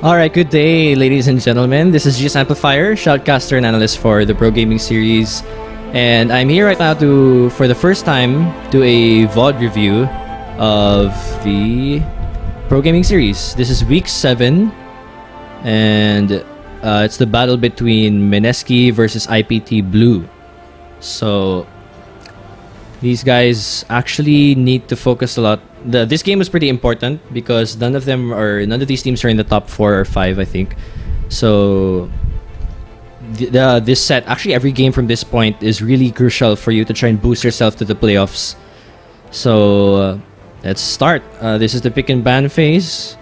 Alright, good day, ladies and gentlemen. This is GS Amplifier, shoutcaster and analyst for the Pro Gaming series. And I'm here right now to, for the first time, do a VOD review of the Pro Gaming series. This is week 7, and it's the battle between MSKI versus IPT Blue. So these guys actually need to focus a lot. This game was pretty important because none of these teams are in the top 4 or 5, I think. So this set, actually every game from this point is really crucial for you to try and boost yourself to the playoffs. So let's start. This is the pick and ban phase.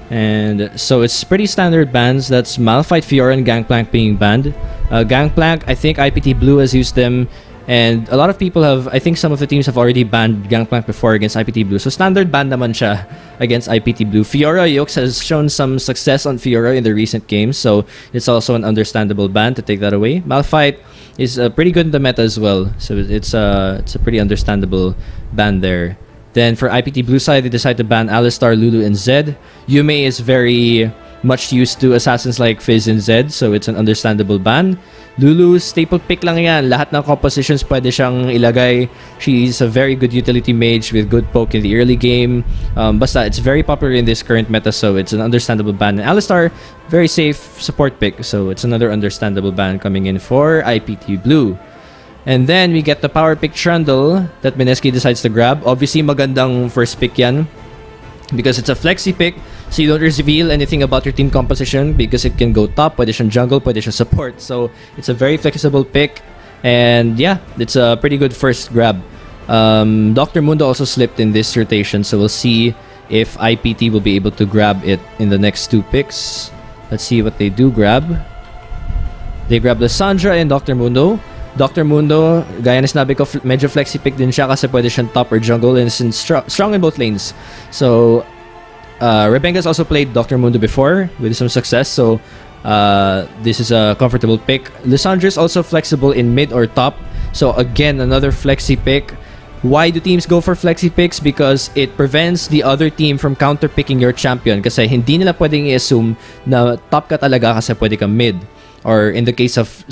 And so it's pretty standard bans. That's Malphite, Fiora, and Gangplank being banned. Gangplank, I think IPT Blue has used them. And a lot of people have, I think some of the teams have already banned Gangplank before against IPT Blue. So standard ban naman siya against IPT Blue. Fiora Yokes has shown some success on Fiora in the recent games. So it's also an understandable ban to take that away. Malphite is pretty good in the meta as well. So it's a pretty understandable ban there. Then for IPT Blue side, they decide to ban Alistar, Lulu, and Zed. Yume is very much used to assassins like Fizz and Zed. So it's an understandable ban. Lulu, staple pick lang yan. Lahat ng compositions pwede siyang ilagay. She's a very good utility mage with good poke in the early game. Basta, it's very popular in this current meta, so it's an understandable ban. And Alistar, very safe support pick, so it's another understandable ban coming in for IPT Blue. And then we get the power pick Trundle that MSKI decides to grab. Obviously, magandang first pick yan because it's a flexi pick, so you don't reveal anything about your team composition because it can go top, pwede siyang jungle, pwede siyang support. So it's a very flexible pick, and yeah, it's a pretty good first grab. Dr. Mundo also slipped in this rotation, so we'll see if IPT will be able to grab it in the next 2 picks. Let's see what they do grab. They grab the Sandra and Dr. Mundo. Dr. Mundo, gaya na sinabi ko, medyo flexi pick din siya kasi pwede siyang top or jungle and is strong in both lanes. So Rebenga's also played Dr. Mundo before with some success, so this is a comfortable pick. Lissandra's also flexible in mid or top, so again, another flexi pick. Why do teams go for flexi picks? Because it prevents the other team from counter-picking your champion kasi hindi nila pwedeng i-assume na top ka talaga kasi pwede ka mid. Or in the case of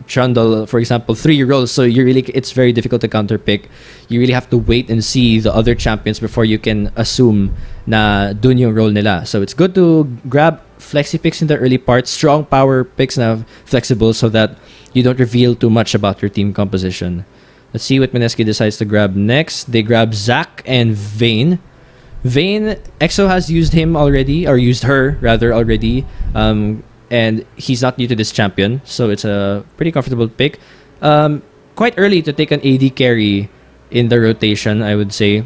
Trundle, for example, 3 roles, so it's very difficult to counter pick. You really have to wait and see the other champions before you can assume na dun yung role nila. So it's good to grab flexi picks in the early part, strong power picks na flexible so that you don't reveal too much about your team composition. Let's see what MSKI decides to grab next. They grab Zac and Vayne. Vayne, EXO has used him already, or used her rather already. And he's not new to this champion, so it's a pretty comfortable pick. Quite early to take an AD carry in the rotation, I would say.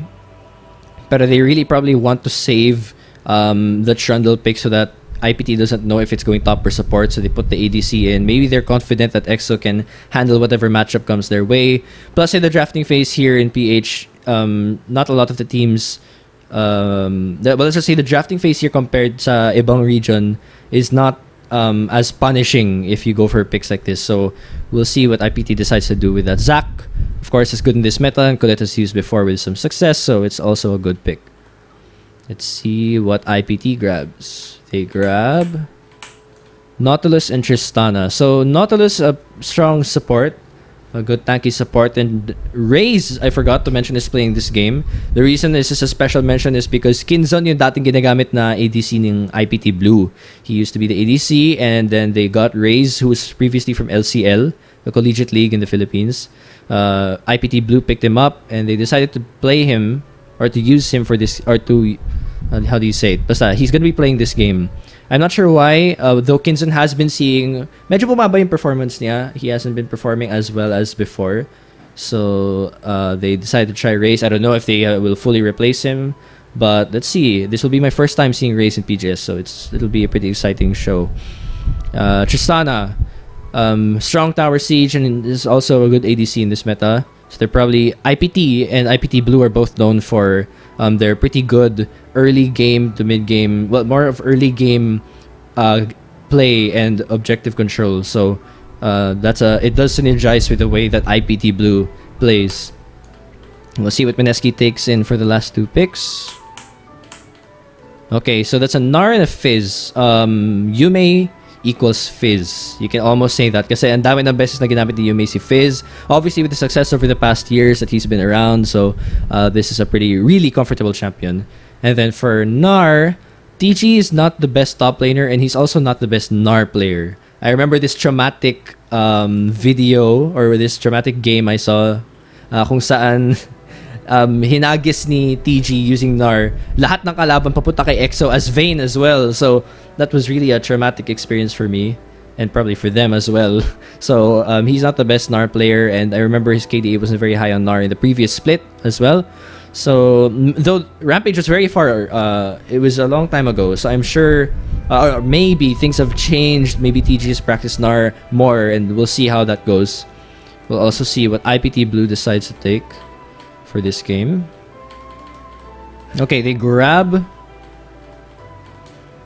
But they really probably want to save the Trundle pick so that IPT doesn't know if it's going top or support, so they put the ADC in. Maybe they're confident that EXO can handle whatever matchup comes their way. Plus, in the drafting phase here in PH, not a lot of the teams... let's just say the drafting phase here compared sa ibang region is not as punishing if you go for picks like this. So we'll see what IPT decides to do with that. Zac, of course, is good in this meta, and Colette has used before with some success, so it's also a good pick. Let's see what IPT grabs. They grab Nautilus and Tristana. So Nautilus, a strong support, a good tanky support, and Raze, I forgot to mention, is playing this game. The reason this is a special mention is because Kinzon yung dating ginagamit na ADC ng IPT Blue. He used to be the ADC, and then they got Raze, who was previously from LCL, the Collegiate League in the Philippines. IPT Blue picked him up, and they decided to play him, or to use him for this, or to, how do you say it? Basta, he's gonna be playing this game. I'm not sure why, though Kinzon has been seeing medyo bumaba yung performance niya. He hasn't been performing as well as before. So they decided to try Raze. I don't know if they will fully replace him, but let's see. This will be my first time seeing Raze in PGS, so it'll be a pretty exciting show. Tristana, strong tower siege, and is also a good ADC in this meta. So they're probably IPT and IPT Blue are both known for their pretty good early game to mid game, well, more of early game play and objective control. So it does synergize with the way that IPT Blue plays. We'll see what MSKI takes in for the last 2 picks. Okay, so that's a Nar and a Fizz. Yume equals Fizz. You can almost say that kasi ang dami ng beses na ginamit ni Yume si Fizz. Obviously, with the success over the past years that he's been around, so this is a really comfortable champion. And then for Nar, TG is not the best top laner and he's also not the best Nar player. I remember this traumatic video or this traumatic game I saw kung saan hinagis ni TG using Nar lahat ng kalaban papunta kay EXO as Vayne as well. So that was really a traumatic experience for me and probably for them as well. So he's not the best Nar player, and I remember his KDA wasn't very high on Nar in the previous split as well. So though Rampage was very far, it was a long time ago, so I'm sure maybe things have changed. Maybe TG has practiced Nar more, and we'll see how that goes. We'll also see what IPT Blue decides to take for this game. Okay, they grab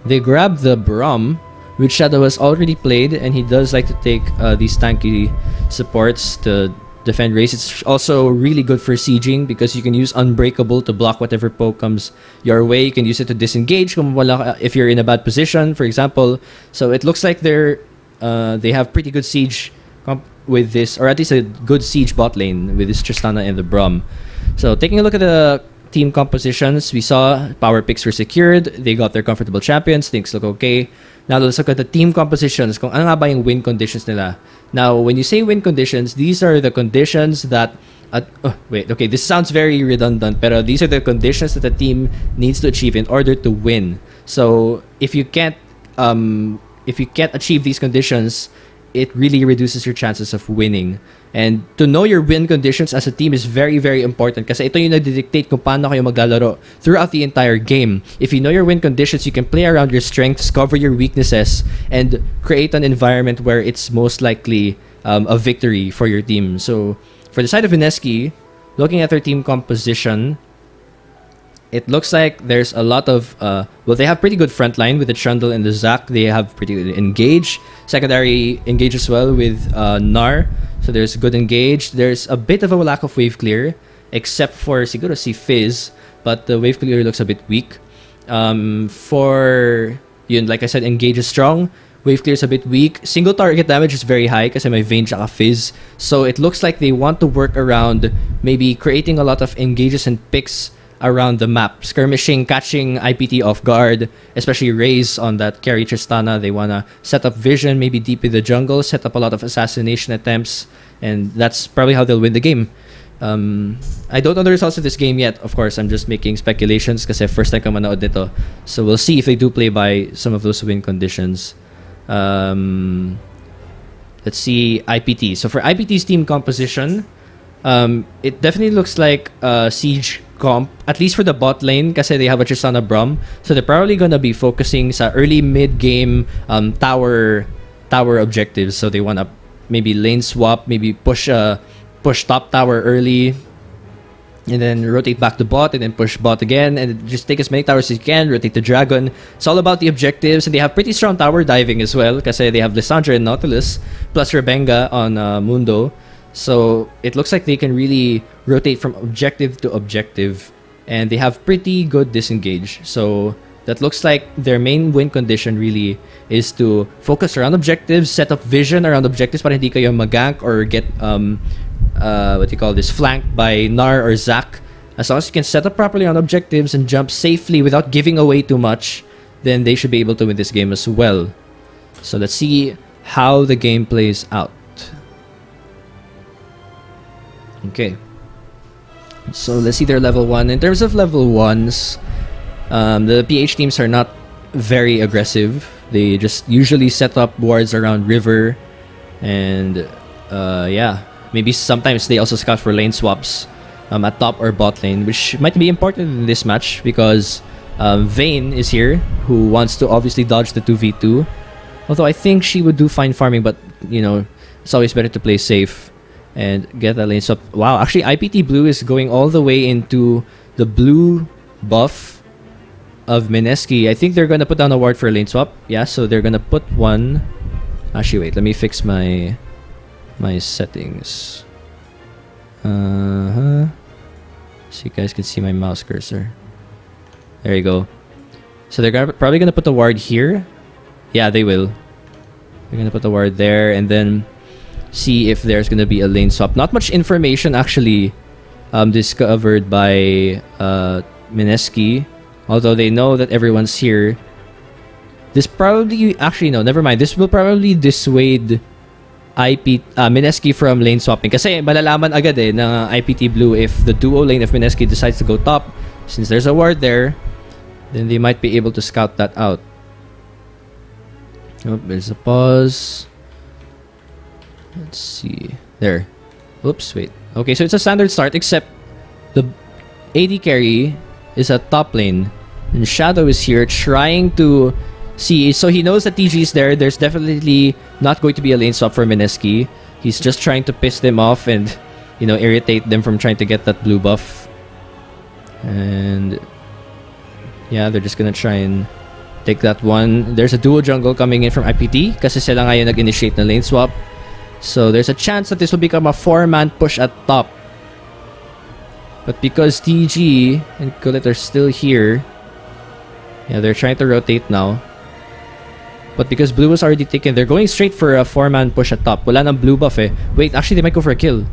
the Braum, which Shadow has already played, and he does like to take these tanky supports to defend race. It's also really good for sieging because you can use Unbreakable to block whatever poke comes your way. You can use it to disengage if you're in a bad position, for example. So it looks like they have pretty good siege with this, or at least a good siege bot lane with this Tristana and the Braum. So taking a look at the team compositions, we saw power picks were secured. They got their comfortable champions. Things look okay. Now let's look at the team compositions. Kung ano nga ba yung win conditions nila. Now, when you say win conditions, these are the conditions that... okay, this sounds very redundant, pero these are the conditions that the team needs to achieve in order to win. So if you can't achieve these conditions, it really reduces your chances of winning. And to know your win conditions as a team is very, very important kasi ito yung nagdidictate kung paano kayo maglalaro throughout the entire game. If you know your win conditions, you can play around your strengths, cover your weaknesses, and create an environment where it's most likely a victory for your team. So for the side of MSKI, looking at their team composition, it looks like there's a lot of... they have pretty good front line with the Trundle and the Zac. They have pretty good engage. Secondary engage as well with Nar. So there's good engage. There's a bit of a lack of wave clear, except for siguro si Fizz. But the wave clear looks a bit weak. Like I said, engage is strong. Wave clear is a bit weak. Single target damage is very high kasi may Vayne tsaka Fizz. So it looks like they want to work around maybe creating a lot of engages and picks around the map, skirmishing, catching IPT off guard, especially Raze on that carry Tristana. They want to set up vision, maybe deep in the jungle, set up a lot of assassination attempts, and that's probably how they'll win the game. I don't know the results of this game yet. Of course, I'm just making speculations kasi first time ko manood nito. So we'll see if they do play by some of those win conditions. Let's see IPT. So for IPT's team composition, it definitely looks like Siege comp, at least for the bot lane kasi they have a Tristana Braum. So they're probably gonna be focusing sa early mid-game tower objectives. So they wanna maybe lane swap, maybe push top tower early, and then rotate back to bot, and then push bot again, and just take as many towers as you can, rotate the dragon. It's all about the objectives, and they have pretty strong tower diving as well kasi they have Lissandra and Nautilus, plus Rebenga on Mundo. So it looks like they can really rotate from objective to objective, and they have pretty good disengage. So that looks like their main win condition really is to focus around objectives, set up vision around objectives para hindi kayo magank or get flanked by Nar or Zac. As long as you can set up properly on objectives and jump safely without giving away too much, then they should be able to win this game as well. So let's see how the game plays out. Okay, so let's see their level 1. In terms of level 1s, the PH teams are not very aggressive. They just usually set up wards around river, and maybe sometimes they also scout for lane swaps at top or bot lane, which might be important in this match because Vayne is here, who wants to obviously dodge the 2v2. Although I think she would do fine farming, but you know, it's always better to play safe and get that lane swap. Wow, actually IPT Blue is going all the way into the blue buff of MSKI. I think they're gonna put down a ward for a lane swap. Yeah, so they're gonna put one. Actually, wait, let me fix my settings. So you guys can see my mouse cursor. There you go. So they're probably gonna put the ward here. Yeah, they will. They're gonna put the ward there and then see if there's gonna be a lane swap. Not much information actually discovered by MSKI, although they know that everyone's here. This probably, actually no, never mind. This will probably dissuade MSKI from lane swapping. Kasi malalaman agad eh ng IPT Blue if the duo lane of MSKI decides to go top. Since there's a ward there, then they might be able to scout that out. Oh, there's a pause. Let's see. There. Oops, wait. Okay, so it's a standard start except the AD carry is at top lane. And Shadow is here trying to see. So he knows that TG is there. There's definitely not going to be a lane swap for MSKI. He's just trying to piss them off and, you know, irritate them from trying to get that blue buff. And yeah, they're just gonna try and take that one. There's a duo jungle coming in from IPT kasi sila nga yung nag-initiate na lane swap. So there's a chance that this will become a 4-man push at top. But because TG and Kulit are still here, yeah, they're trying to rotate now. But because blue was already taken, they're going straight for a 4-man push at top. Wala nang blue buff eh. Wait, actually they might go for a kill.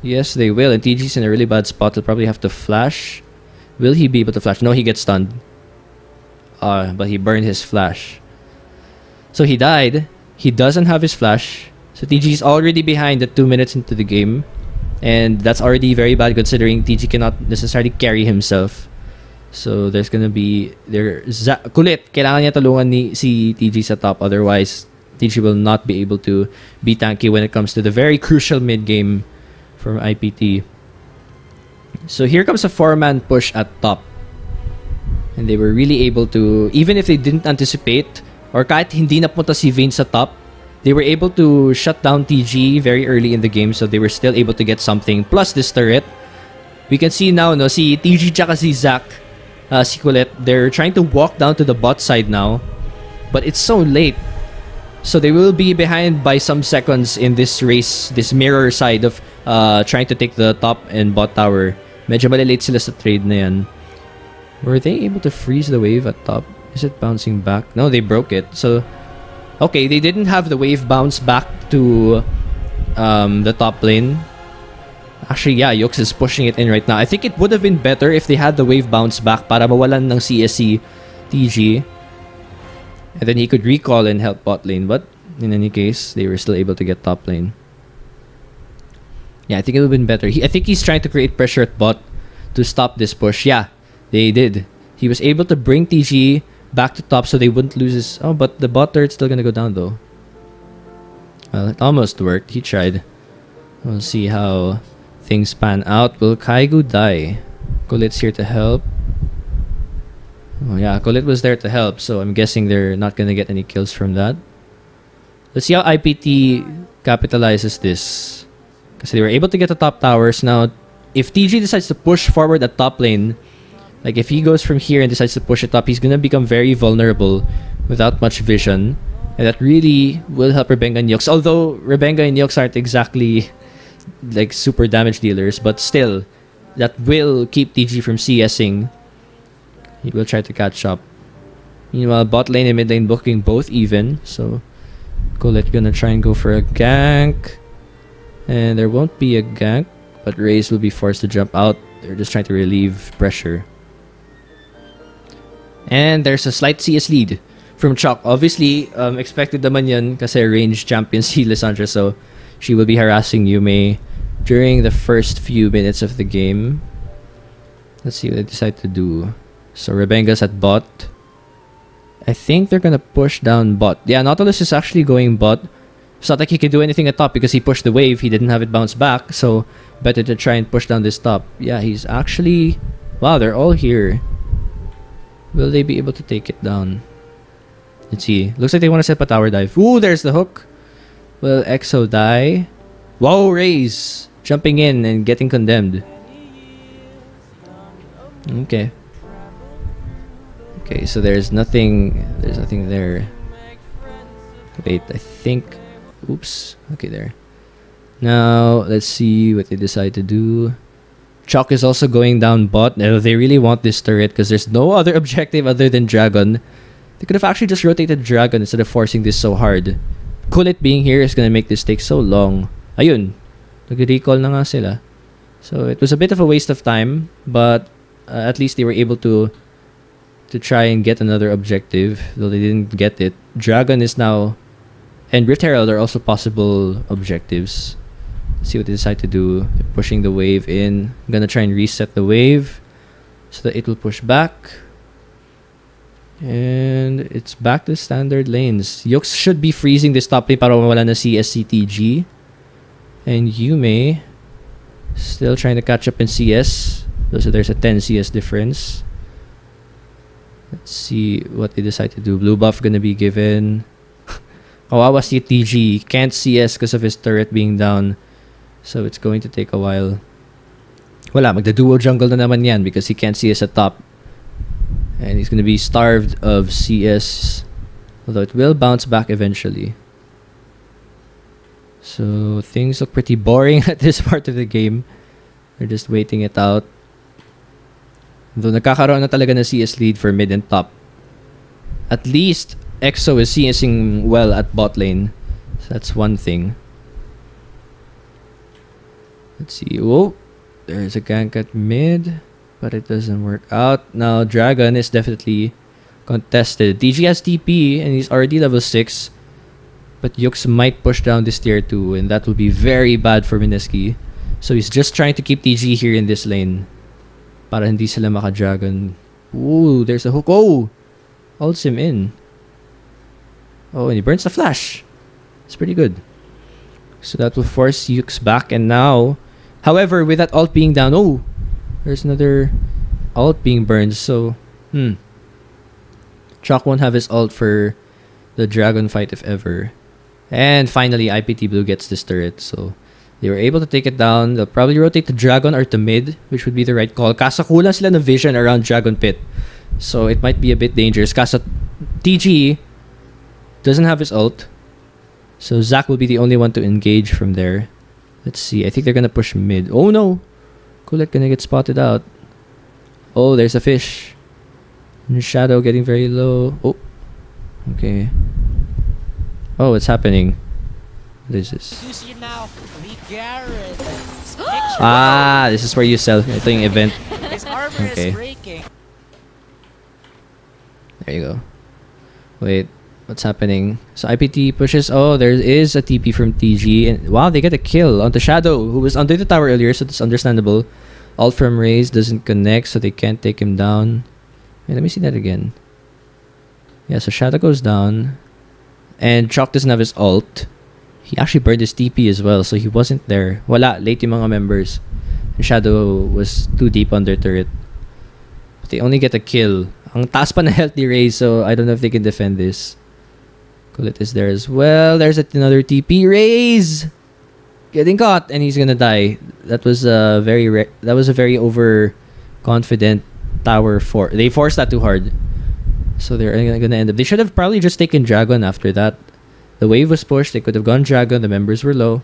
Yes, they will. And TG's in a really bad spot. He'll probably have to flash. Will he be able to flash? No, he gets stunned. But he burned his flash. So he died. He doesn't have his flash. So TG is already behind at 2 minutes into the game. And that's already very bad considering TG cannot necessarily carry himself. So there's gonna be... Kulit, kailangan niya tulungan si TG sa top. Otherwise, TG will not be able to be tanky when it comes to the very crucial mid game from IPT. So here comes a 4-man push at top. And they were really able to, even if they didn't anticipate, or kahit hindi napunta si Vayne sa top, they were able to shut down TG very early in the game, so they were still able to get something. Plus this turret, we can see now, no, si TG tsaka si Zac, si Colette, they're trying to walk down to the bot side now, but it's so late. So they will be behind by some seconds in this race, this mirror side of trying to take the top and bot tower. Medyo malilate sila sa trade na yan. Were they able to freeze the wave at top? Is it bouncing back? No, they broke it. So, okay, they didn't have the wave bounce back to the top lane. Actually, yeah, Yux is pushing it in right now. I think it would have been better if they had the wave bounce back para mawalan ng CSC TG. And then he could recall and help bot lane. But in any case, they were still able to get top lane. Yeah, I think it would have been better. I think he's trying to create pressure at bot to stop this push. Yeah, they did. He was able to bring TG back to top so they wouldn't lose his... Oh, but the bot turret's still gonna go down though. Well, it almost worked. He tried. We'll see how things pan out. Will Kaigu die? Colit's here to help. Oh yeah, Colit was there to help, so I'm guessing they're not gonna get any kills from that. Let's see how IPT capitalizes this. Because they were able to get the top towers. Now, if TG decides to push forward at top lane, like if he goes from here and decides to push it up, he's gonna become very vulnerable without much vision. And that really will help Rebenga and Yux. Although Rebenga and Yux aren't exactly like super damage dealers, but still, that will keep TG from CSing. He will try to catch up. Meanwhile, bot lane and mid lane booking both even. So, Colette gonna try and go for a gank. And there won't be a gank, but Raze will be forced to jump out. They're just trying to relieve pressure. And there's a slight CS lead from Chalk. Obviously, expected naman yan kasi range champion si Lissandra. So, she will be harassing Yume during the first few minutes of the game. Let's see what they decide to do. So Rebenga's at bot. I think they're gonna push down bot. Yeah, Nautilus is actually going bot. It's not like he can do anything at top because he pushed the wave. He didn't have it bounce back. So better to try and push down this top. Yeah, he's actually... Wow, they're all here. Will they be able to take it down? Let's see. Looks like they want to set up a tower dive. Ooh, there's the hook. Will Exo die? Wow, Raze jumping in and getting condemned. Okay. Okay, so there's nothing there. Wait, I think... Oops. Okay, there. Now, let's see what they decide to do. Chalk is also going down bot. Now, they really want this turret because there's no other objective other than Dragon. They could have actually just rotated Dragon instead of forcing this so hard. Kulit being here is gonna make this take so long. Ayun, nag-recall na nga sila. So it was a bit of a waste of time, but at least they were able to try and get another objective, though they didn't get it. Dragon is now, and Rift Herald are also possible objectives. Let's see what they decide to do. They're pushing the wave in. I'm gonna try and reset the wave so that it will push back. And it's back to standard lanes. Yux should be freezing this top lane para mawala na CSCTG. And Yume still trying to catch up in CS. So there's a 10 CS difference. Let's see what they decide to do. Blue buff gonna be given. Kawawa CTG can't CS because of his turret being down. So it's going to take a while. Wala, magda-duo jungle na naman yan because he can't CS at top. And he's gonna be starved of CS. Although it will bounce back eventually. So things look pretty boring at this part of the game. They're just waiting it out. Though nakakaroon na talaga na CS lead for mid and top. At least EXO is CSing well at bot lane. So that's one thing. Let's see. Whoa. There's a gank at mid. But it doesn't work out. Now Dragon is definitely contested. DG has TP and he's already level 6. But Yux might push down this tier 2 and that will be very bad for MSKI. So he's just trying to keep TG here in this lane. Para hindi sila maka-Dragon. Ooh, there's a hook. Oh! Ults him in. Oh, and he burns the flash. It's pretty good. So that will force Yux back. And now, however, with that ult being down, oh! There's another ult being burned. So, Chalk won't have his ult for the Dragon fight if ever. And finally, IPTB gets this turret. So, they were able to take it down. They'll probably rotate to Dragon or to mid, which would be the right call. Kasa kulang sila ng vision around Dragon Pit. So, it might be a bit dangerous. Kasa TG doesn't have his ult. So, Zac will be the only one to engage from there. Let's see. I think they're gonna push mid. Oh no! Kulit gonna get spotted out. Oh, there's a fish. And Shadow getting very low. Oh. Okay. Oh, what's happening? What is this? Ah, this is where you sell. I think event. Okay. There you go. Wait, what's happening? So IPT pushes. Oh, there is a TP from TG. And wow, they get a kill onto Shadow, who was under the tower earlier, so that's understandable. Ult from Raze doesn't connect, so they can't take him down. Wait, let me see that again. Yeah, so Shadow goes down. And Chalk doesn't have his ult. He actually burned his TP as well, so he wasn't there. Wala, late yung mga members. And Shadow was too deep on their turret. But they only get a kill. Ang taas pa na health ni Raze, so I don't know if they can defend this. Kulit is there as well. There's another TP. Raze! Getting caught, and he's gonna die. That was a very overconfident tower for. They forced that too hard. So they're gonna end up. They should have probably just taken Dragon after that. The wave was pushed. They could have gone Dragon. The members were low.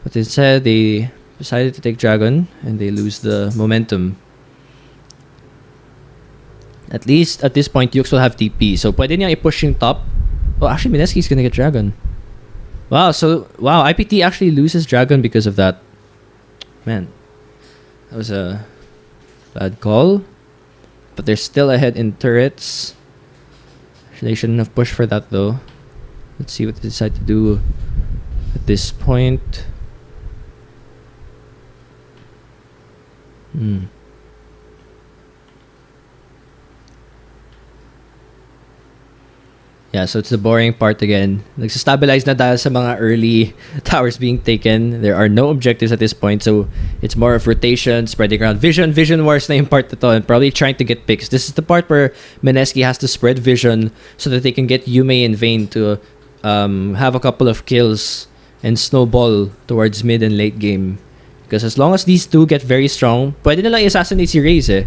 But instead, they decided to take Dragon. And they lose the momentum. At least, at this point, Yux will have TP. So, pwede niya i-push yung top. Oh, actually, MSKI is gonna get Dragon. Wow, so, wow, IPT actually loses Dragon because of that. Man. That was a bad call. But they're still ahead in turrets. They shouldn't have pushed for that though. Let's see what they decide to do at this point. Yeah, so it's the boring part again. Nagsastabilize na dahil sa mga early towers being taken. There are no objectives at this point, so it's more of rotation, spreading around vision. Vision wars na yung part na to, and probably trying to get picks. This is the part where MSKI has to spread vision so that they can get Yume and Vayne to have a couple of kills and snowball towards mid and late game. Because as long as these two get very strong, pwede nilang i-assassinate si Raze eh.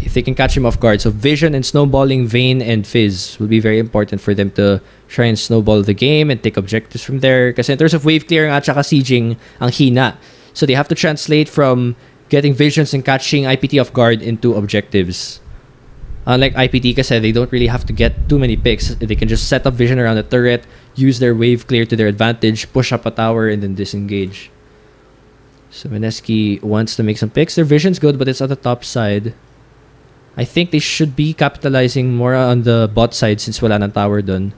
If they can catch him off guard. So vision and snowballing Vayne and Fizz will be very important for them to try and snowball the game and take objectives from there. Kasi in terms of wave clearing at saka sieging, ang hina. So they have to translate from getting visions and catching IPT off guard into objectives. Unlike IPT kasi they don't really have to get too many picks. They can just set up vision around the turret, use their wave clear to their advantage, push up a tower, and then disengage. So MSKI wants to make some picks. Their vision's good, but it's on the top side. I think they should be capitalizing more on the bot side since wala ng tower dun.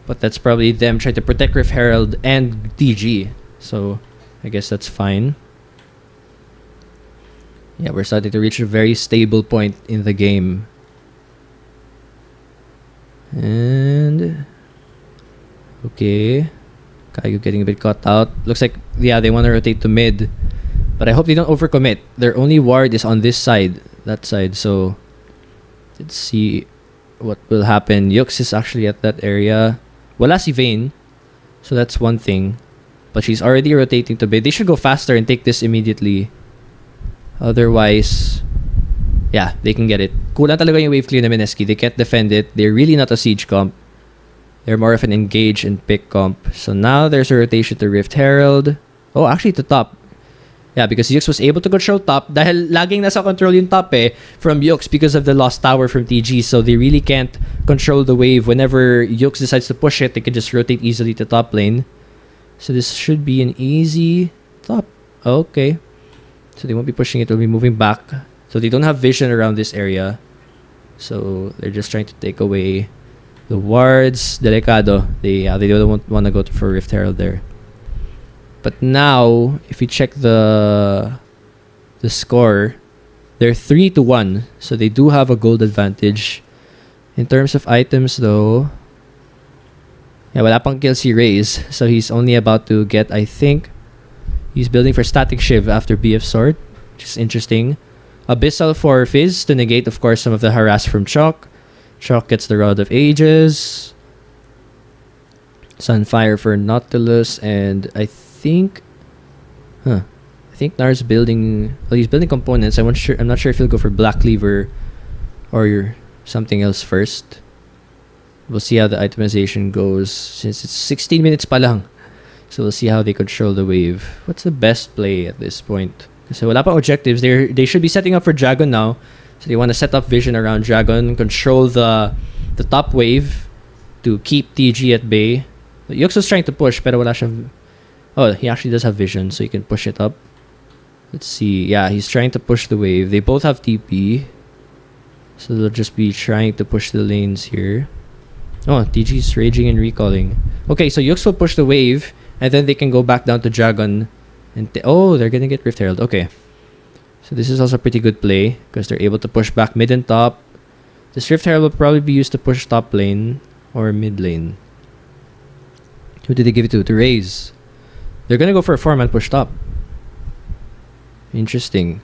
But that's probably them trying to protect Rift Herald and DG. So I guess that's fine. Yeah, we're starting to reach a very stable point in the game. And okay, Kaiju getting a bit caught out. Looks like, yeah, they want to rotate to mid, but I hope they don't overcommit. Their only ward is on this side, that side. So let's see what will happen. Yux is actually at that area. Wala si Vayne, so that's one thing. But she's already rotating to mid. They should go faster and take this immediately. Otherwise, yeah, they can get it. Kulang talaga yung wave clear na MSKI. They can't defend it. They're really not a siege comp. They're more of an engage and pick comp. So now there's a rotation to Rift Herald. Oh, actually to top. Yeah, because Yux was able to control top dahil laging nasa control yung top from Yux because of the lost tower from TG. So they really can't control the wave. Whenever Yux decides to push it, they can just rotate easily to top lane. So this should be an easy top. Okay. So they won't be pushing it. They'll be moving back. So they don't have vision around this area. So they're just trying to take away the wards. Delicado. They don't want to go for Rift Herald there. But now, if you check the score, they're 3-1. So they do have a gold advantage. In terms of items though, yeah, wala pang kill si Raze. So he's only about to get, I think, he's building for Static Shiv after BF Sword, which is interesting. Abyssal for Fizz to negate, of course, some of the harass from Chalk. Chalk gets the Rod of Ages. Sunfire for Nautilus, and I think Nar's building. Well, he's building components. I'm not sure if he'll go for Black Cleaver or something else first. We'll see how the itemization goes since it's 16 minutes pa lang. So we'll see how they control the wave. What's the best play at this point? So wala pa objectives. They should be setting up for Dragon now. So they want to set up vision around Dragon, control the top wave to keep TG at bay. Yux was trying to push, pero wala siya. Oh, he actually does have vision, so he can push it up. Let's see. Yeah, he's trying to push the wave. They both have TP. So they'll just be trying to push the lanes here. Oh, TG's raging and recalling. Okay, so Yux will push the wave, and then they can go back down to Dragon. And oh, they're gonna get Rift Herald. Okay. So this is also a pretty good play, because they're able to push back mid and top. This Rift Herald will probably be used to push top lane or mid lane. Who did they give it to? To Raze. They're gonna go for a 4-man push top. Interesting.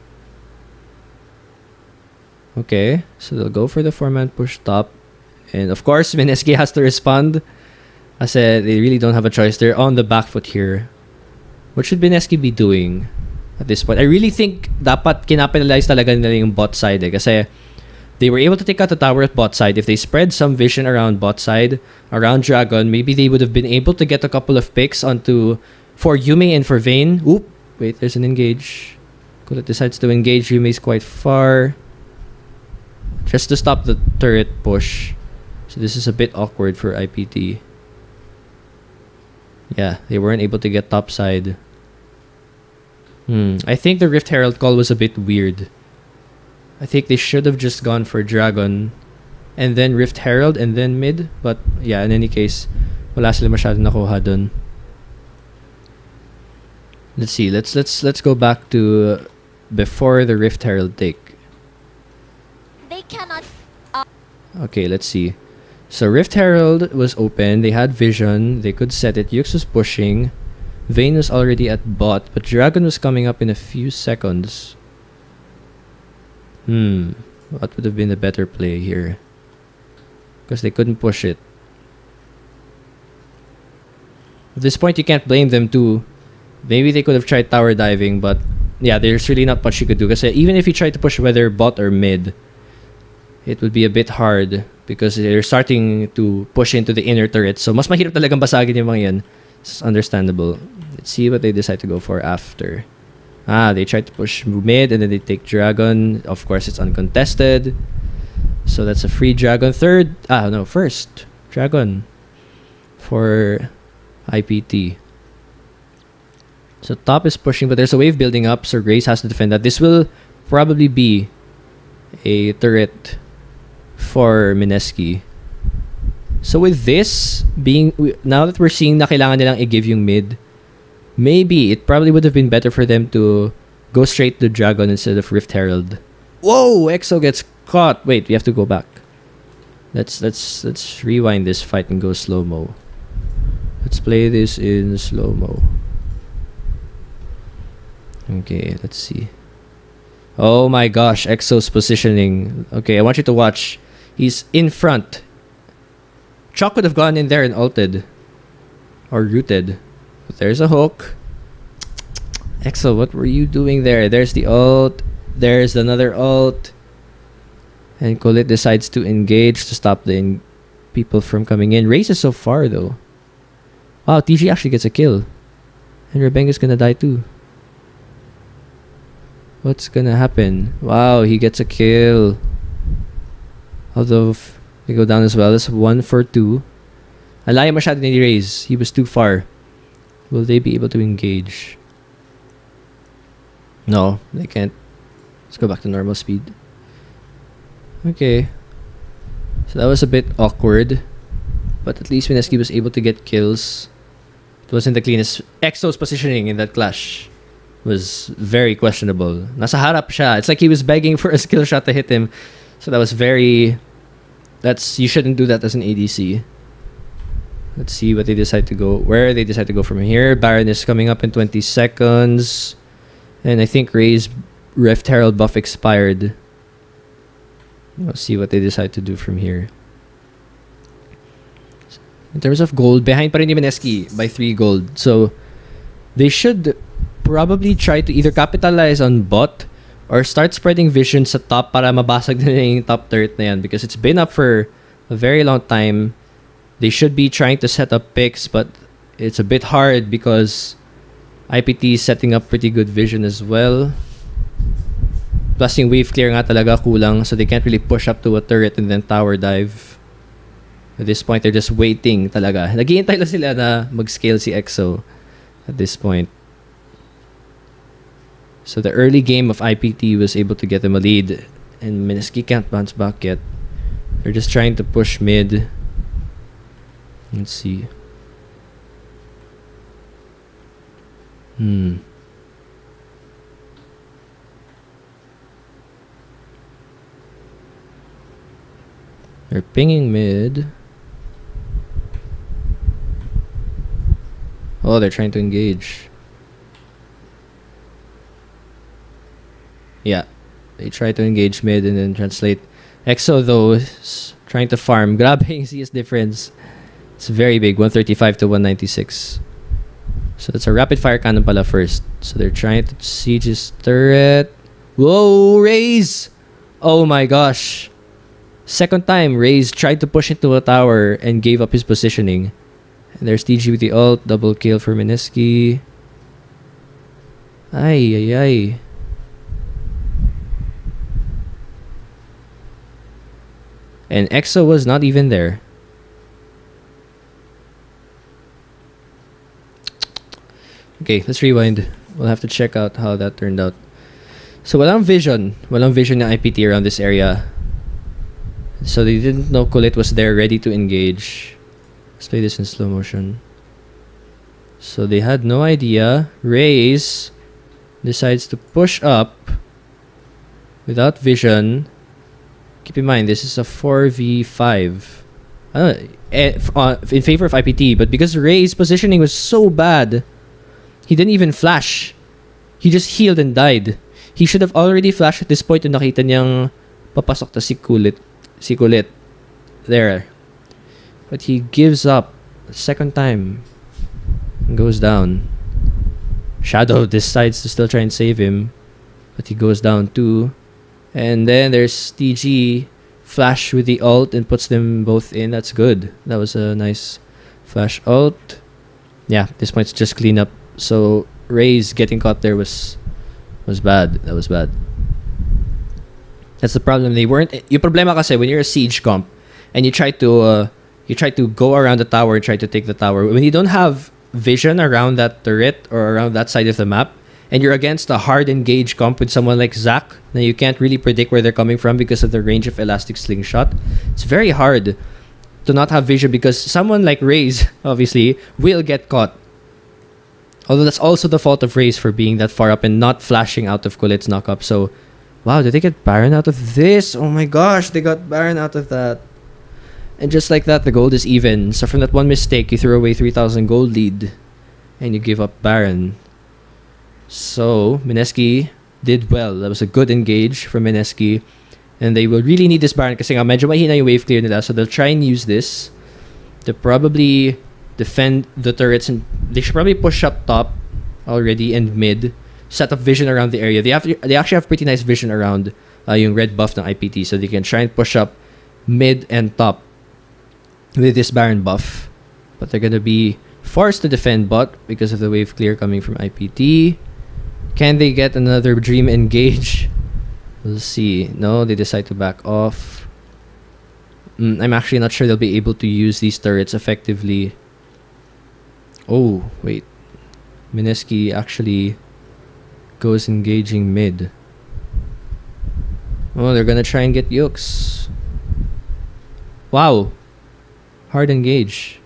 Okay, so they'll go for the 4-man push top. And of course, MSKI has to respond. I said they really don't have a choice. They're on the back foot here. What should MSKI be doing at this point? I really think dapat kinapenalize talaga nila yung bot side kasi they were able to take out the tower at bot side. If they spread some vision around bot side, around Dragon, maybe they would have been able to get a couple of picks onto for Yume and for Vayne. Oop, wait, there's an engage. Kulit decides to engage. Yume's quite far. Just to stop the turret push. So this is a bit awkward for IPT. Yeah, they weren't able to get top side. I think the Rift Herald call was a bit weird. I think they should have just gone for Dragon and then Rift Herald and then mid. But yeah, in any case, wala sila masyado nakuha dun. Let's see. Let's go back to before the Rift Herald take. They cannot. Okay, let's see. So Rift Herald was open. They had vision. They could set it. Yux was pushing. Vayne was already at bot, but Dragon was coming up in a few seconds. What would have been the better play here? Because they couldn't push it. At this point, you can't blame them too. Maybe they could have tried tower diving, but yeah, there's really not much you could do. Because even if you tried to push whether bot or mid, it would be a bit hard because they're starting to push into the inner turret. So mas mahirap talagang basagin yung mga yan. It's understandable. Let's see what they decide to go for after. They tried to push mid and then they take dragon. Of course, it's uncontested. So that's a free dragon. First dragon for IPT. So top is pushing, but there's a wave building up, so Grace has to defend that. This will probably be a turret for MSKI. So with this being, now that we're seeing na kailangan nilang i-give yung mid, maybe it probably would have been better for them to go straight to Dragon instead of Rift Herald. Whoa! EXO gets caught. Wait, we have to go back. Let's rewind this fight and go slow-mo. Let's play this in slow-mo. Okay, let's see. Oh my gosh, EXO's positioning. Okay, I want you to watch. He's in front. Chalk could have gone in there and ulted. Or rooted. But there's a hook. EXO, what were you doing there? There's the ult. There's another ult. And Colette decides to engage to stop the people from coming in. Race is so far though. Wow, TG actually gets a kill. And Rebenga's gonna die too. What's gonna happen? Wow, he gets a kill. Although they go down as well. That's 1 for 2. Alaya masyado ni Raze. He was too far. Will they be able to engage? No, they can't. Let's go back to normal speed. Okay. So that was a bit awkward. But at least MSKI was able to get kills. It wasn't the cleanest. EXO's positioning in that clash was very questionable. Nasa harap siya. It's like he was begging for a skill shot to hit him. So that was very... you shouldn't do that as an ADC. Let's see what they decide to go. Where they decide to go from here. Baron is coming up in 20 seconds. And I think Ray's Rift Herald buff expired. Let's see what they decide to do from here. In terms of gold, behind pa rin ni MSKI by 3 gold. So they should probably try to either capitalize on bot or start spreading vision sa top para mabasag na yung top turret na yan, because it's been up for a very long time. They should be trying to set up picks, but it's a bit hard because IPT is setting up pretty good vision as well. Plus yung wave clear nga talaga kulang, so they can't really push up to a turret and then tower dive. At this point, they're just waiting talaga. Naghihintay lang sila na mag-scale si EXO at this point. So the early game of IPT was able to get them a lead, and MSKI can't bounce back yet. They're just trying to push mid. Let's see. They're pinging mid. Oh, they're trying to engage. Yeah, they try to engage mid and then translate. EXO though is trying to farm. Grabe yung CS difference. It's very big, 135 to 196. So it's a rapid fire cannon pala first. So they're trying to siege his turret. Whoa, Raze! Oh my gosh. Second time, Raze tried to push into a tower and gave up his positioning. And there's TG with the ult. Double kill for MSKI. Ay, ay, ay. And EXO was not even there. Okay, let's rewind. We'll have to check out how that turned out. So walang vision. Walang vision ng IPT around this area. So they didn't know Colette was there ready to engage. Let's play this in slow motion. So they had no idea. Raze decides to push up without vision. Keep in mind, this is a 4v5 in favor of IPT, but because Ray's positioning was so bad, he didn't even flash. He just healed and died. He should have already flashed at this point and nakita niyang papasok na si Colette there. But he gives up the second time and goes down. Shadow decides to still try and save him, but he goes down too. And then there's TG flash with the ult and puts them both in. That's good. That was a nice flash ult. Yeah, this point's just clean up. So Ray's getting caught there was was bad. That was bad. That's the problem. They weren't. Yung problema kasi when you're a siege comp and you try to go around the tower and try to take the tower, when you don't have vision around that turret or around that side of the map, and you're against a hard engage comp with someone like Zac, then you can't really predict where they're coming from because of the range of elastic slingshot. It's very hard to not have vision because someone like Raze, obviously, will get caught. Although that's also the fault of Raze for being that far up and not flashing out of Colette's knockup. So, wow, did they get Baron out of this? Oh my gosh, they got Baron out of that. And just like that, the gold is even. So from that one mistake, you threw away 3,000 gold lead. And you give up Baron. So, MSKI did well. That was a good engage from MSKI. And they will really need this Baron kasi nga medyo mahina yung wave clear nila. So they'll try and use this to probably defend the turrets. And they should probably push up top already and mid. Set up vision around the area. They actually have pretty nice vision around yung red buff ng IPT. So they can try and push up mid and top with this Baron buff. But they're going to be forced to defend bot because of the wave clear coming from IPT. Can they get another dream engage? We'll see. No, they decide to back off. I'm actually not sure they'll be able to use these turrets effectively. Oh, wait. MSKI actually goes engaging mid. Oh, they're gonna try and get Yux. Wow. Hard engage.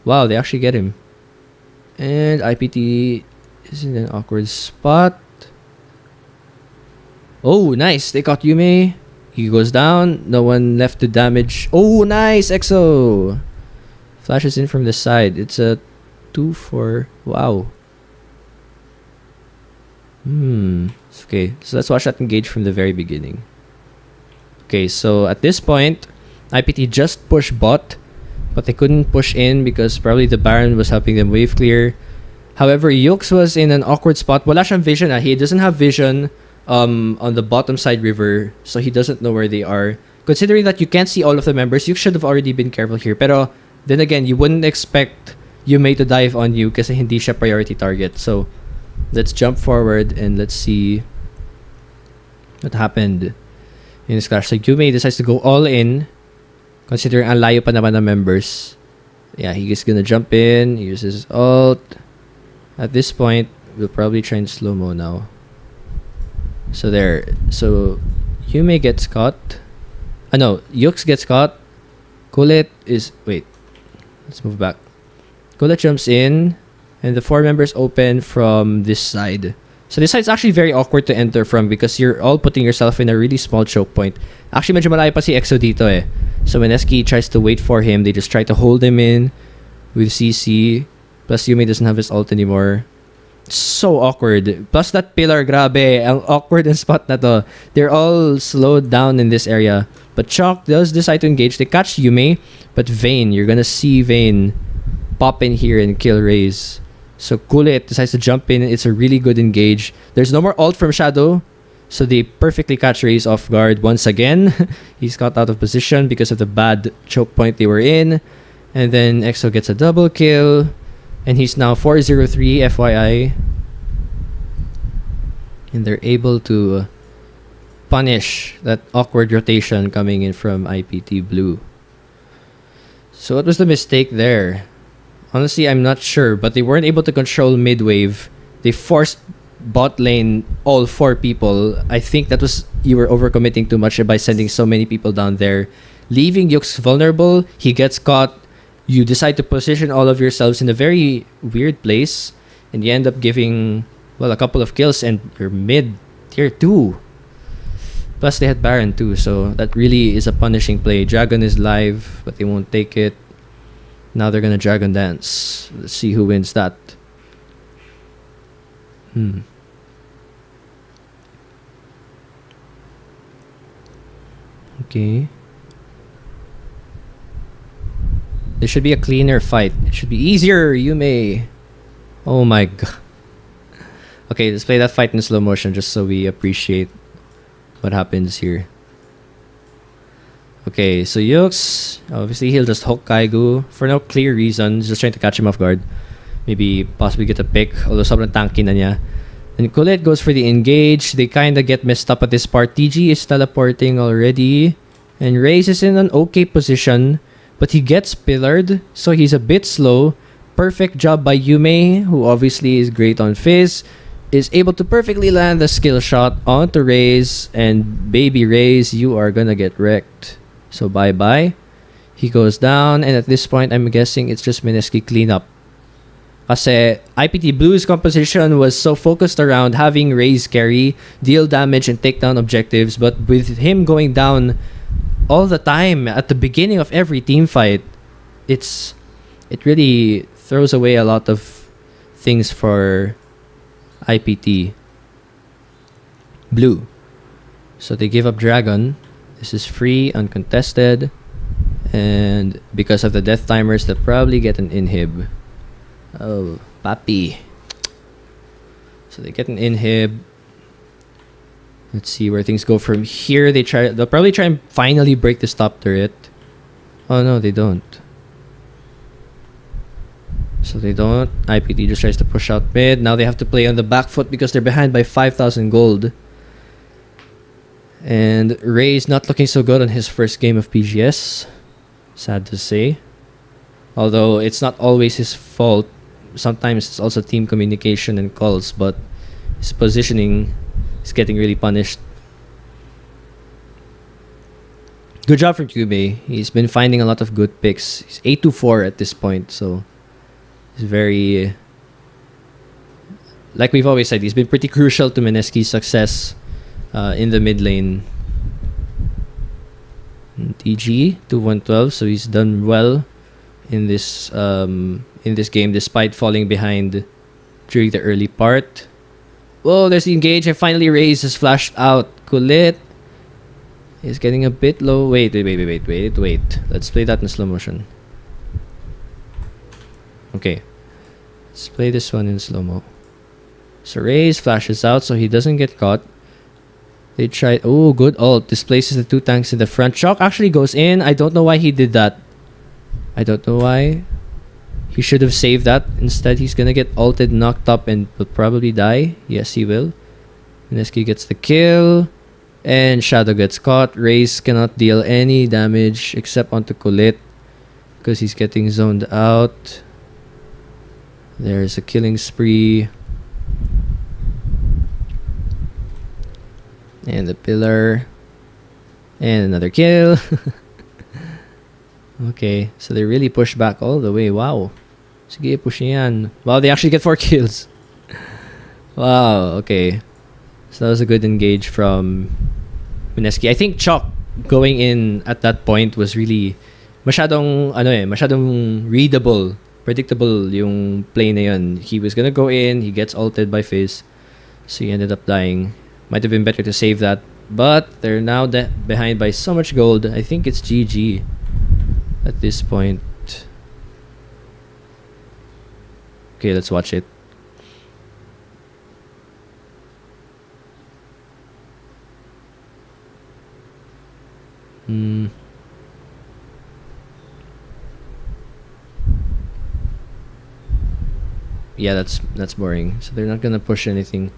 Wow, they actually get him. And IPT is in an awkward spot. Oh, nice. They caught Yume. He goes down. No one left to damage. Oh, nice. EXO. Flashes in from the side. It's a 2-4. Wow. Okay, so let's watch that engage from the very beginning. Okay, so at this point, IPT just pushed bot, but they couldn't push in because probably the Baron was helping them wave clear. However, Yux was in an awkward spot. Wala siyang vision. He doesn't have vision on the bottom side river, so he doesn't know where they are. Considering that you can't see all of the members, you should have already been careful here. Pero then again, you wouldn't expect Yume to dive on you kasi hindi siya priority target. So let's jump forward and let's see what happened in this clash. So Yume decides to go all in, considering ang layo pa naman ng members. Yeah, he's gonna jump in, uses ult. At this point, we'll probably try and slow-mo now. So there. So Yume gets caught. No, Yux gets caught. Colette is... Wait. Let's move back. Colette jumps in. And the 4 members open from this side. So this side's actually very awkward to enter from because you're all putting yourself in a really small choke point. Actually, medyo malayo pa si EXO dito eh. So when MSKI tries to wait for him, they just try to hold him in with CC. Plus, Yume doesn't have his ult anymore. So awkward. Plus that pillar, grabe. Ang awkward and spot na to. They're all slowed down in this area. But Chalk does decide to engage. They catch Yume. But Vayne, you're gonna see Vayne pop in here and kill Raze. So Colette decides to jump in. It's a really good engage. There's no more ult from Shadow. So they perfectly catch Raze off guard once again. He's got out of position because of the bad choke point they were in. And then EXO gets a double kill. And he's now 4-0-3 FYI. And they're able to punish that awkward rotation coming in from IPT Blue. So what was the mistake there? Honestly, I'm not sure, but they weren't able to control mid-wave. They forced bot lane all 4 people. I think that was... You were overcommitting too much by sending so many people down there. Leaving Yux vulnerable, he gets caught. You decide to position all of yourselves in a very weird place. And you end up giving, well, a couple of kills and you're mid tier 2. Plus they had Baron too, so that really is a punishing play. Dragon is live, but they won't take it. Now they're gonna Dragon Dance. Let's see who wins that. Okay. There should be a cleaner fight. It should be easier, Yume. Oh my god. Okay, let's play that fight in slow motion just so we appreciate what happens here. Okay, so Yux, obviously he'll just hook Kaigu for no clear reason. He's just trying to catch him off guard. Maybe possibly get a pick, although sobrang tanky na niya. And Colette goes for the engage. They kind of get messed up at this part. TG is teleporting already. And Raze is in an okay position. But he gets pillared, so he's a bit slow. Perfect job by Yume, who obviously is great on Fizz. Is able to perfectly land the skill shot onto Raze. And baby Raze, you are gonna get wrecked. So bye-bye. He goes down. And at this point, I'm guessing it's just MSKI cleanup. Kasi IPT Blue's composition was so focused around having Raze carry, deal damage, and take down objectives. But with him going down all the time at the beginning of every team fight, it really throws away a lot of things for IPT Blue. So they give up Dragon. This is free, uncontested, and because of the death timers, they'll probably get an inhib. Oh, papi. So they get an inhib. Let's see where things go from here. They'll probably try and finally break this top turret. Oh no, they don't. So they don't. IPT just tries to push out mid. Now they have to play on the back foot because they're behind by 5,000 gold. And Ray's not looking so good on his first game of PGS. Sad to say. Although it's not always his fault. Sometimes it's also team communication and calls, but his positioning is getting really punished. Good job from Cube. He's been finding a lot of good picks. He's 8-4 at this point, so he's very... like we've always said, he's been pretty crucial to MSKI's success in the mid lane. TG to 112, so he's done well in this game despite falling behind during the early part. Whoa, there's the engage, and finally Raze has flashed out. Kulit is getting a bit low. Wait. Let's play that in slow motion. Okay. Let's play this one in slow-mo. So Raze flashes out so he doesn't get caught. They tried... oh, good ult. Displaces the two tanks in the front. Shock actually goes in. I don't know why he did that. I don't know why. He should have saved that. Instead, he's gonna get ulted, knocked up, and will probably die. Yes, he will. MSKI gets the kill. And Shadow gets caught. Raze cannot deal any damage except onto Colette because he's getting zoned out. There's a killing spree. And the pillar. And another kill. Okay, so they really push back all the way. Wow. Sige, push yan. Wow, they actually get 4 kills. Wow, okay. So that was a good engage from MSKI. I think Chalk going in at that point was really masyadong readable, predictable yung play na yun. He was gonna go in, he gets ulted by Fizz, so he ended up dying. Might have been better to save that, but they're now behind by so much gold. I think it's GG at this point. Okay, let's watch it. Yeah, that's boring. So they're not gonna push anything.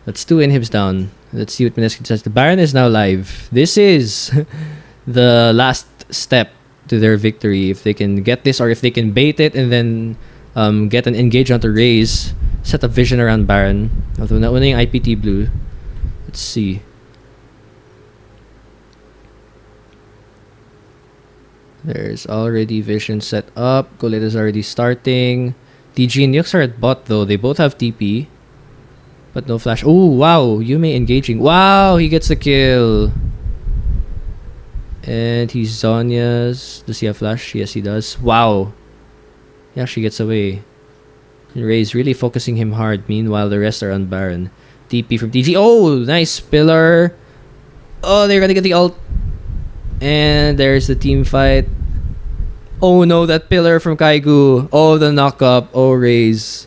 That's 2 inhibs down. Let's see what MSKI says. The Baron is now live. This is the last step to their victory. If they can get this, or if they can bait it and then get an engage onto Raze, set up vision around Baron. Although not winning IPT Blue. Let's see. There's already vision set up. Colette is already starting. TG and Yux are at bot though. They both have TP. But no flash. Oh, wow. Yume engaging. Wow, he gets the kill. And he's Zonya's. Does he have flash? Yes, he does. Wow. He actually gets away. And Ray's really focusing him hard. Meanwhile, the rest are on Baron. TP from TG. Oh, nice pillar. Oh, they're gonna get the ult. And there's the team fight. Oh no, that pillar from Kaigu. Oh, the knock-up. Oh, Raze.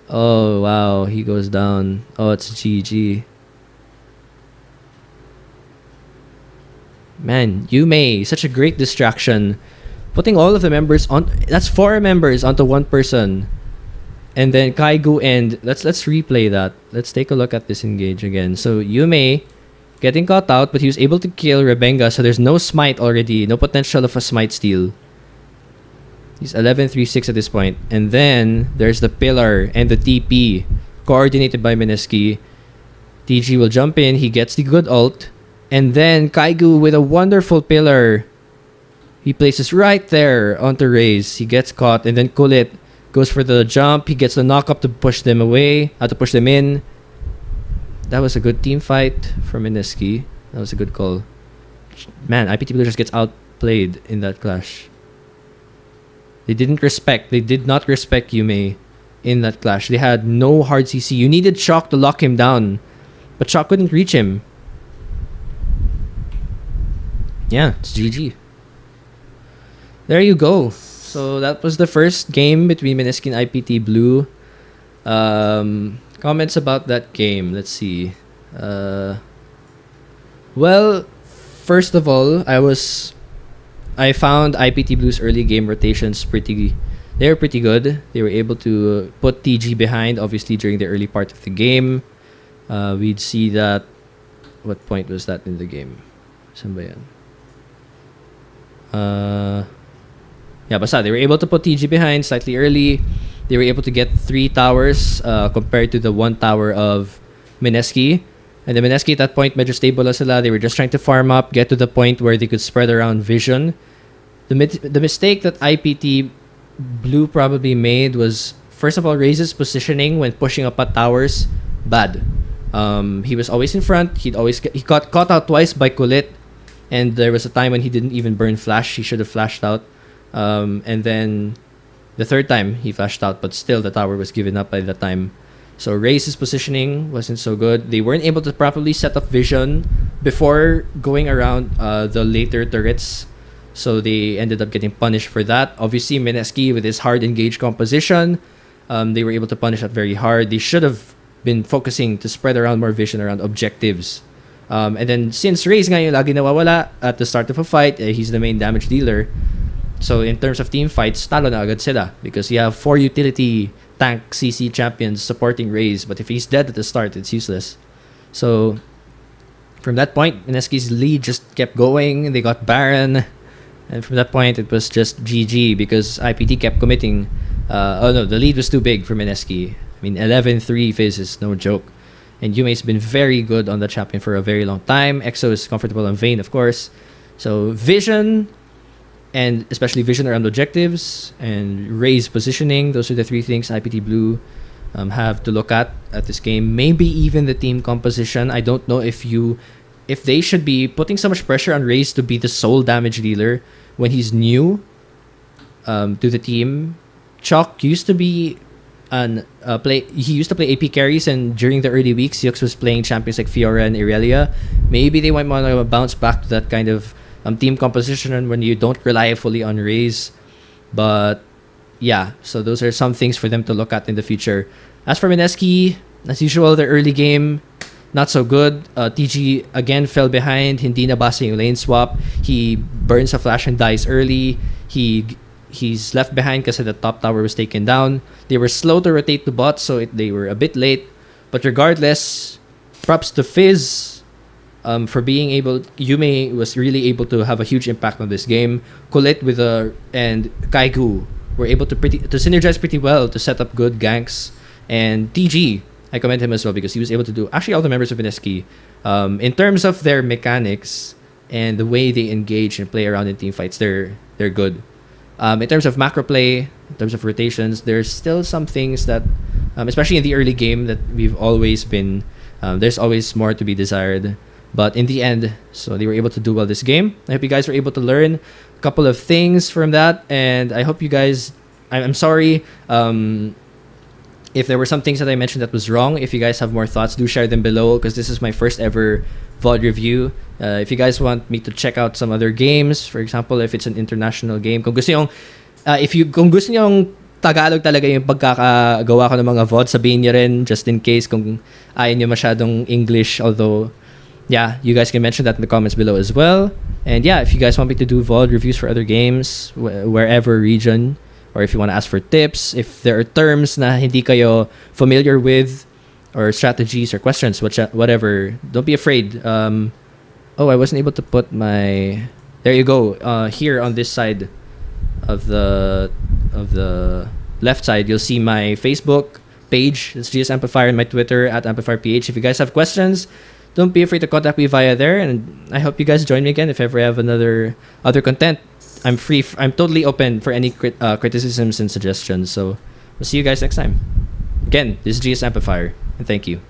Oh, wow. He goes down. Oh, it's GG. Man, Yume, such a great distraction. Putting all of the members on... that's 4 members onto 1 person. And then Kaigu and let's replay that. Let's take a look at this engage again. So Yume getting caught out, but he was able to kill Rebenga, so there's no smite already, no potential of a smite steal. He's 11-3-6 at this point. And then there's the pillar and the TP coordinated by MSKI. TG will jump in, he gets the good ult, and then Kaigu with a wonderful pillar. He places right there onto Raze. He gets caught, and then Kulit goes for the jump. He gets the knock up to push them away, to push them in. That was a good team fight from MSKI. That was a good call. Man, IPTB just gets outplayed in that clash. They did not respect Yume in that clash. They had no hard CC. You needed Shock to lock him down, but Shock couldn't reach him. Yeah, it's GG. There you go. So that was the first game between MSKI and IPT Blue. Comments about that game. Let's see. Well, first of all, I found IPT Blue's early game rotations they were pretty good. They were able to put TG behind, obviously, during the early part of the game. We'd see that. What point was that in the game? Saan ba yan? Yeah, basta they were able to put TG behind slightly early. They were able to get 3 towers compared to the 1 tower of MSKI. And the MSKI at that point, medyo stable na sila. They were just trying to farm up, get to the point where they could spread around vision. The mistake that IPT Blue probably made was, first of all, Raze's positioning when pushing up at towers, bad. He was always in front. He got caught out twice by Kulit, and there was a time when he didn't even burn flash. He should have flashed out. And then the third time he flashed out, but still the tower was given up by that time. So Raze's positioning wasn't so good. They weren't able to properly set up vision before going around the later turrets. So they ended up getting punished for that. Obviously, MSKI with his hard engage composition, they were able to punish that very hard. They should have been focusing to spread around more vision around objectives. And then since Raze nga yung lagi nawawala at the start of a fight, he's the main damage dealer. So in terms of team fights, talo na agad sila because you have 4 utility tank CC champions supporting Raze, but if he's dead at the start, it's useless. So from that point, MSKI's lead just kept going. They got Baron, and from that point, it was just GG because IPT kept committing. Oh no, the lead was too big for MSKI. I mean, 11-3 Fizz is no joke. And Yume's been very good on the champion for a very long time. EXO is comfortable on Vayne, of course. So vision, and especially vision around objectives and Raze positioning, those are the 3 things IPT Blue have to look at this game. Maybe even the team composition. I don't know if they should be putting so much pressure on Raze to be the sole damage dealer when he's new to the team. Chalk used to be he used to play AP carries, and during the early weeks, Yux was playing champions like Fiora and Irelia. Maybe they might want to bounce back to that kind of team composition when you don't rely fully on Raze. But yeah, so those are some things for them to look at in the future. As for MSKI, as usual, the early game, not so good. TG again fell behind. Hindi nabasa yung lane swap. He burns a flash and dies early. He's left behind because the top tower was taken down. They were slow to rotate to bot, so they were a bit late. But regardless, props to Fizz for being able. Yume was really able to have a huge impact on this game. Colette and Kaigu were able to synergize pretty well to set up good ganks. And TG, I commend him as well because he was able to do actually all the members of MSKI in terms of their mechanics and the way they engage and play around in team fights. They're good. In terms of macro play, in terms of rotations, there's still some things that, especially in the early game, that we've always been. There's always more to be desired. But in the end, so they were able to do well this game. I hope you guys were able to learn a couple of things from that, and I hope you guys. I'm sorry if there were some things that I mentioned that was wrong. If you guys have more thoughts, do share them below because this is my first ever VOD review. If you guys want me to check out some other games, for example, if it's an international game, kung gusto nyong Tagalog talaga yung pagkakagawa ko ng mga VOD, sabihin niyo rin just in case kung ayaw niyo masyadong English. Although, yeah, you guys can mention that in the comments below as well. And yeah, if you guys want me to do VOD reviews for other games, wherever region, or if you want to ask for tips, if there are terms na hindi kayo familiar with, or strategies or questions, whatever, don't be afraid. Oh, I wasn't able to put my... There you go. Here on this side of the left side, you'll see my Facebook page. It's GS Amplifier, and my Twitter at AmplifierPH. If you guys have questions, don't be afraid to contact me via there. And I hope you guys join me again if ever I have other content. I'm free. I'm totally open for any criticisms and suggestions. So we'll see you guys next time. Again, this is GS Amplifier, and thank you.